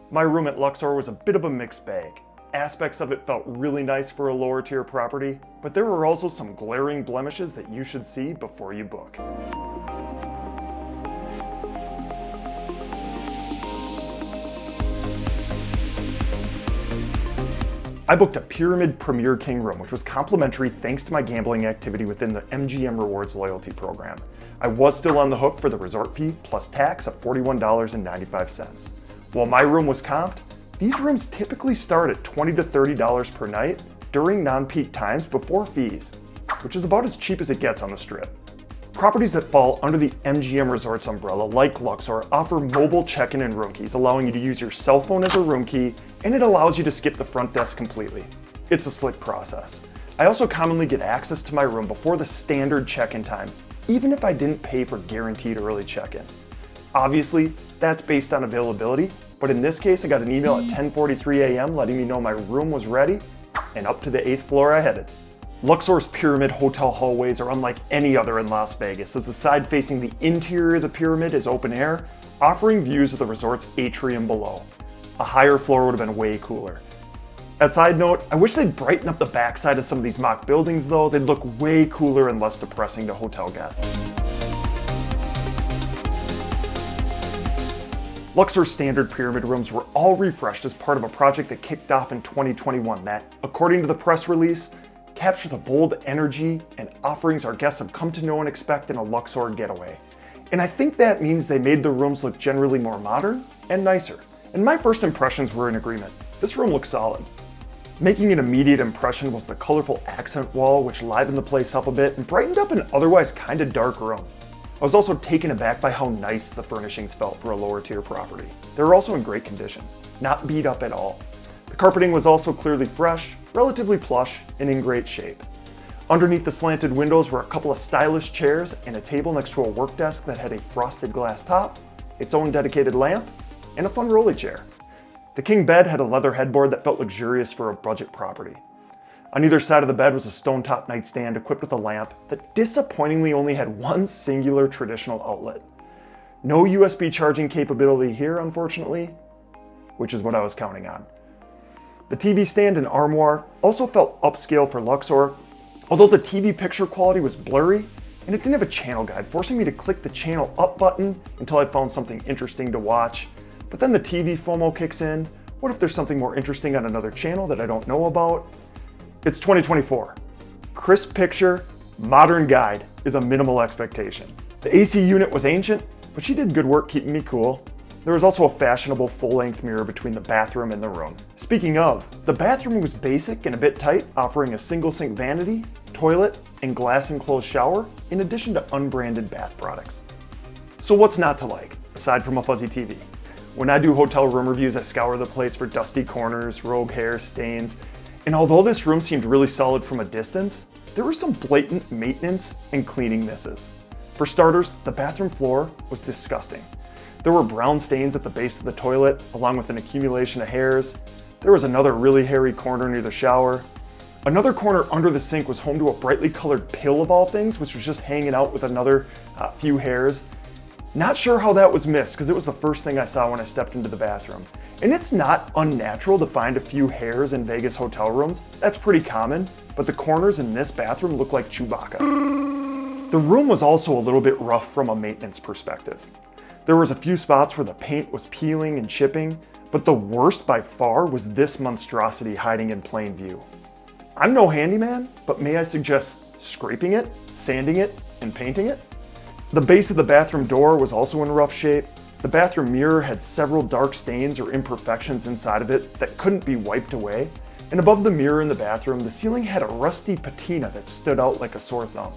My room at Luxor was a bit of a mixed bag. Aspects of it felt really nice for a lower tier property, but there were also some glaring blemishes that you should see before you book. I booked a Pyramid Premier King room, which was complimentary thanks to my gambling activity within the MGM Rewards loyalty program. I was still on the hook for the resort fee plus tax of $41.95. While my room was comped, these rooms typically start at $20 to $30 per night during non-peak times before fees, which is about as cheap as it gets on the Strip. Properties that fall under the MGM Resorts umbrella, like Luxor, offer mobile check-in and room keys, allowing you to use your cell phone as a room key, and it allows you to skip the front desk completely. It's a slick process. I also commonly get access to my room before the standard check-in time, even if I didn't pay for guaranteed early check-in. Obviously, that's based on availability, but in this case, I got an email at 10:43 a.m. letting me know my room was ready, and up to the 8th floor I headed. Luxor's Pyramid hotel hallways are unlike any other in Las Vegas, as the side facing the interior of the pyramid is open air, offering views of the resort's atrium below. A higher floor would have been way cooler. As a side note, I wish they'd brighten up the backside of some of these mock buildings though. They'd look way cooler and less depressing to hotel guests. Luxor's standard pyramid rooms were all refreshed as part of a project that kicked off in 2021 that, according to the press release, capture the bold energy and offerings our guests have come to know and expect in a Luxor getaway. And I think that means they made the rooms look generally more modern and nicer. And my first impressions were in agreement. This room looks solid. Making an immediate impression was the colorful accent wall, which livened the place up a bit and brightened up an otherwise kinda dark room. I was also taken aback by how nice the furnishings felt for a lower tier property. They were also in great condition, not beat up at all. The carpeting was also clearly fresh, relatively plush, and in great shape. Underneath the slanted windows were a couple of stylish chairs and a table next to a work desk that had a frosted glass top, its own dedicated lamp, and a fun rolly chair. The king bed had a leather headboard that felt luxurious for a budget property. On either side of the bed was a stone-top nightstand equipped with a lamp that disappointingly only had one singular traditional outlet. No USB charging capability here, unfortunately, which is what I was counting on. The TV stand and armoire also felt upscale for Luxor, although the TV picture quality was blurry and it didn't have a channel guide, forcing me to click the channel up button until I found something interesting to watch. But then the TV FOMO kicks in. What if there's something more interesting on another channel that I don't know about? It's 2024. Crisp picture, modern guide is a minimal expectation. The AC unit was ancient, but she did good work keeping me cool. There was also a fashionable full-length mirror between the bathroom and the room. Speaking of, the bathroom was basic and a bit tight, offering a single sink vanity, toilet, and glass enclosed shower, in addition to unbranded bath products. So what's not to like, aside from a fuzzy TV? When I do hotel room reviews, I scour the place for dusty corners, rogue hair, stains, and although this room seemed really solid from a distance, there were some blatant maintenance and cleaning misses. For starters, the bathroom floor was disgusting. There were brown stains at the base of the toilet, along with an accumulation of hairs. There was another really hairy corner near the shower. Another corner under the sink was home to a brightly colored pill of all things, which was just hanging out with another few hairs. Not sure how that was missed, because it was the first thing I saw when I stepped into the bathroom. And it's not unnatural to find a few hairs in Vegas hotel rooms. That's pretty common, but the corners in this bathroom look like Chewbacca. The room was also a little bit rough from a maintenance perspective. There was a few spots where the paint was peeling and chipping, but the worst by far was this monstrosity hiding in plain view. I'm no handyman, but may I suggest scraping it, sanding it, and painting it? The base of the bathroom door was also in rough shape. The bathroom mirror had several dark stains or imperfections inside of it that couldn't be wiped away. And above the mirror in the bathroom, the ceiling had a rusty patina that stood out like a sore thumb.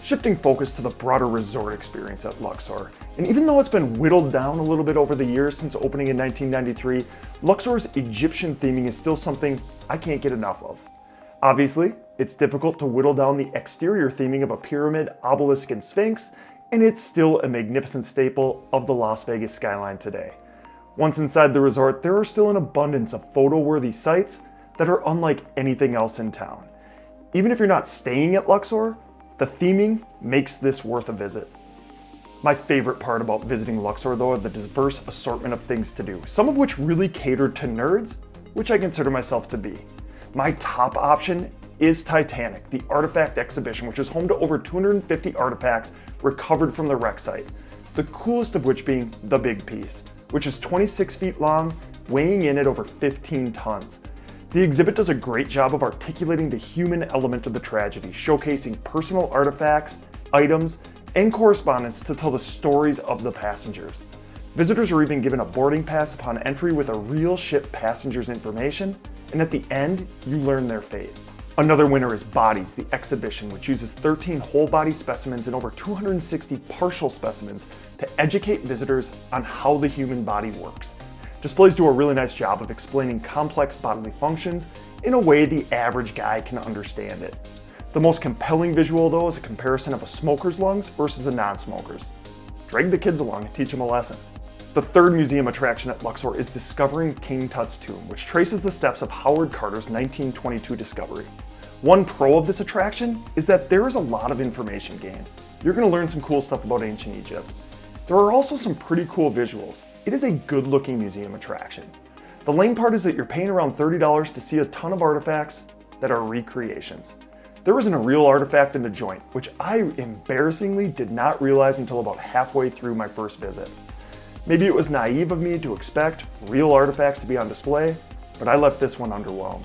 Shifting focus to the broader resort experience at Luxor, and even though it's been whittled down a little bit over the years since opening in 1993, Luxor's Egyptian theming is still something I can't get enough of. Obviously, it's difficult to whittle down the exterior theming of a pyramid, obelisk, and sphinx, and it's still a magnificent staple of the Las Vegas skyline today. Once inside the resort, there are still an abundance of photo-worthy sites that are unlike anything else in town. Even if you're not staying at Luxor, the theming makes this worth a visit. My favorite part about visiting Luxor though are the diverse assortment of things to do, some of which really cater to nerds, which I consider myself to be. My top option is Titanic, the artifact exhibition, which is home to over 250 artifacts recovered from the wreck site. The coolest of which being the big piece, which is 26 feet long, weighing in at over 15 tons. The exhibit does a great job of articulating the human element of the tragedy, showcasing personal artifacts, items, and correspondence to tell the stories of the passengers. Visitors are even given a boarding pass upon entry with a real ship passenger's information, and at the end, you learn their fate. Another winner is Bodies, the exhibition, which uses 13 whole body specimens and over 260 partial specimens to educate visitors on how the human body works. Displays do a really nice job of explaining complex bodily functions in a way the average guy can understand it. The most compelling visual though is a comparison of a smoker's lungs versus a non-smoker's. Drag the kids along and teach them a lesson. The third museum attraction at Luxor is Discovering King Tut's Tomb, which traces the steps of Howard Carter's 1922 discovery. One pro of this attraction is that there is a lot of information gained. You're going to learn some cool stuff about ancient Egypt. There are also some pretty cool visuals. It is a good looking museum attraction. The lame part is that you're paying around $30 to see a ton of artifacts that are recreations. There isn't a real artifact in the joint, which I embarrassingly did not realize until about halfway through my first visit. Maybe it was naive of me to expect real artifacts to be on display, but I left this one underwhelmed.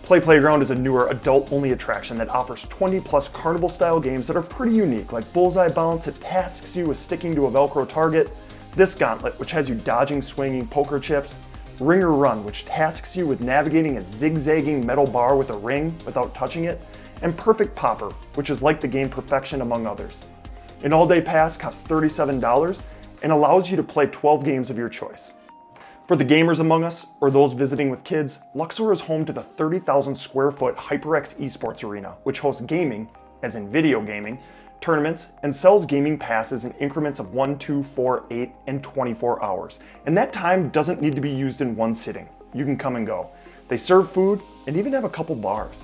Play Playground is a newer adult-only attraction that offers 20 plus carnival-style games that are pretty unique, like Bullseye Bounce that tasks you with sticking to a Velcro target, This Gauntlet, which has you dodging swinging poker chips, Ringer Run, which tasks you with navigating a zigzagging metal bar with a ring without touching it, and Perfect Popper, which is like the game Perfection among others. An all-day pass costs $37 and allows you to play 12 games of your choice. For the gamers among us, or those visiting with kids, Luxor is home to the 30,000 square foot HyperX Esports Arena, which hosts gaming, as in video gaming, tournaments, and sells gaming passes in increments of 1, 2, 4, 8, and 24 hours. And that time doesn't need to be used in one sitting. You can come and go. They serve food and even have a couple bars.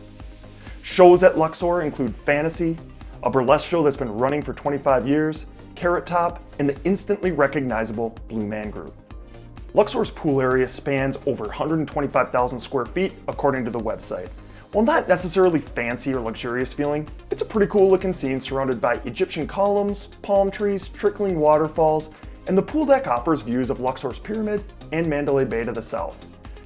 Shows at Luxor include Fantasy, a burlesque show that's been running for 25 years, Carrot Top, and the instantly recognizable Blue Man Group. Luxor's pool area spans over 125,000 square feet, according to the website. While not necessarily fancy or luxurious feeling, it's a pretty cool looking scene surrounded by Egyptian columns, palm trees, trickling waterfalls, and the pool deck offers views of Luxor's Pyramid and Mandalay Bay to the south.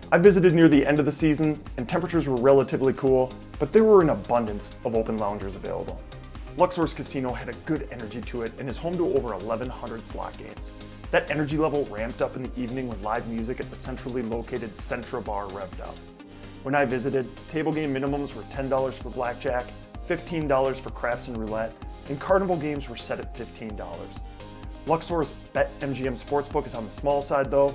I visited near the end of the season, and temperatures were relatively cool, but there were an abundance of open loungers available. Luxor's casino had a good energy to it and is home to over 1,100 slot games. That energy level ramped up in the evening when live music at the centrally located Centra Bar revved up. When I visited, table game minimums were $10 for blackjack, $15 for craps and roulette, and carnival games were set at $15. Luxor's BetMGM Sportsbook is on the small side though,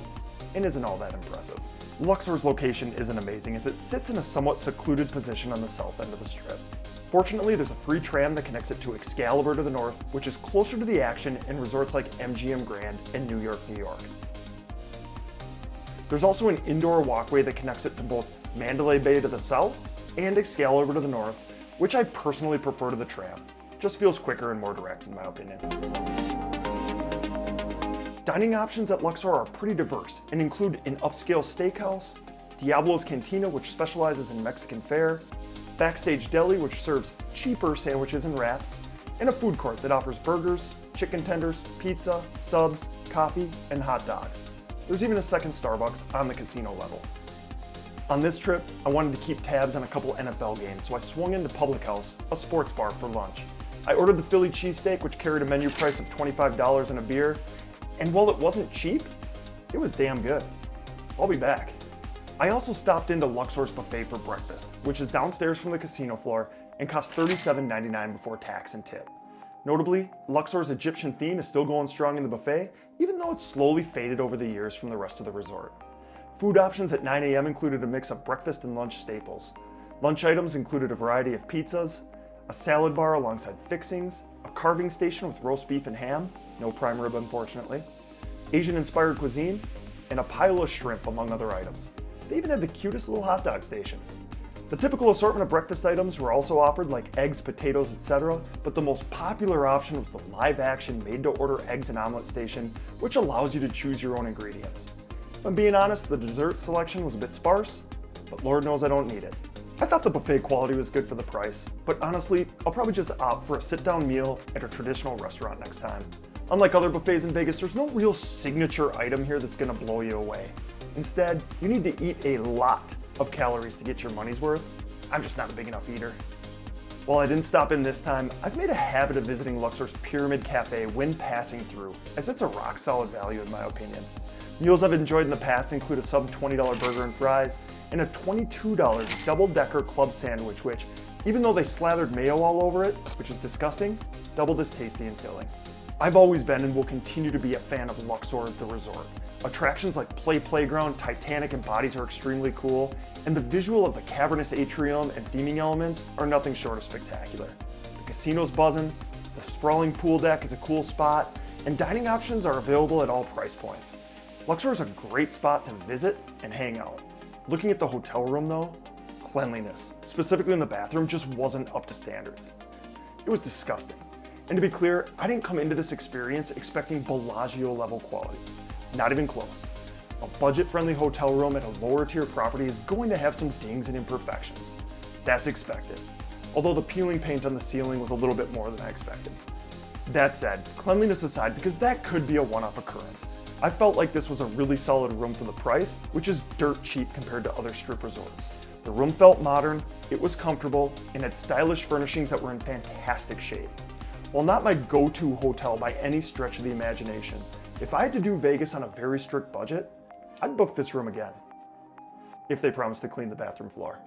and isn't all that impressive. Luxor's location isn't amazing as it sits in a somewhat secluded position on the south end of the strip. Fortunately, there's a free tram that connects it to Excalibur to the north, which is closer to the action in resorts like MGM Grand and New York, New York. There's also an indoor walkway that connects it to both Mandalay Bay to the south and Excalibur to the north, which I personally prefer to the tram. Just feels quicker and more direct in my opinion. Dining options at Luxor are pretty diverse and include an upscale steakhouse, Diablo's Cantina, which specializes in Mexican fare, Backstage Deli, which serves cheaper sandwiches and wraps, and a food court that offers burgers, chicken tenders, pizza, subs, coffee, and hot dogs. There's even a second Starbucks on the casino level. On this trip, I wanted to keep tabs on a couple NFL games, so I swung into Public House, a sports bar, for lunch. I ordered the Philly cheesesteak, which carried a menu price of $25 and a beer, and while it wasn't cheap, it was damn good. I'll be back. I also stopped into Luxor's buffet for breakfast, which is downstairs from the casino floor and costs $37.99 before tax and tip. Notably, Luxor's Egyptian theme is still going strong in the buffet, even though it's slowly faded over the years from the rest of the resort. Food options at 9 a.m. included a mix of breakfast and lunch staples. Lunch items included a variety of pizzas, a salad bar alongside fixings, a carving station with roast beef and ham, no prime rib unfortunately, Asian-inspired cuisine, and a pile of shrimp among other items. They even had the cutest little hot dog station. The typical assortment of breakfast items were also offered, like eggs, potatoes, etc., but the most popular option was the live-action made-to-order eggs and omelet station, which allows you to choose your own ingredients. If I'm being honest, the dessert selection was a bit sparse, but Lord knows I don't need it. I thought the buffet quality was good for the price, but honestly, I'll probably just opt for a sit-down meal at a traditional restaurant next time. Unlike other buffets in Vegas, there's no real signature item here that's gonna blow you away. Instead, you need to eat a lot of calories to get your money's worth. I'm just not a big enough eater. While I didn't stop in this time, I've made a habit of visiting Luxor's Pyramid Cafe when passing through, as it's a rock solid value in my opinion. Meals I've enjoyed in the past include a sub $20 burger and fries, and a $22 double-decker club sandwich, which, even though they slathered mayo all over it, which is disgusting, doubled as tasty and filling. I've always been and will continue to be a fan of Luxor the Resort. Attractions like Play Playground, Titanic, and Bodies are extremely cool, and the visual of the cavernous atrium and theming elements are nothing short of spectacular. The casino's buzzing, the sprawling pool deck is a cool spot, and dining options are available at all price points. Luxor is a great spot to visit and hang out. Looking at the hotel room though, cleanliness, specifically in the bathroom, just wasn't up to standards. It was disgusting. And to be clear, I didn't come into this experience expecting Bellagio level quality. Not even close. A budget-friendly hotel room at a lower tier property is going to have some dings and imperfections. That's expected. Although the peeling paint on the ceiling was a little bit more than I expected. That said, cleanliness aside, because that could be a one-off occurrence, I felt like this was a really solid room for the price, which is dirt cheap compared to other strip resorts. The room felt modern, it was comfortable, and had stylish furnishings that were in fantastic shape. While not my go-to hotel by any stretch of the imagination, if I had to do Vegas on a very strict budget, I'd book this room again. If they promise to clean the bathroom floor.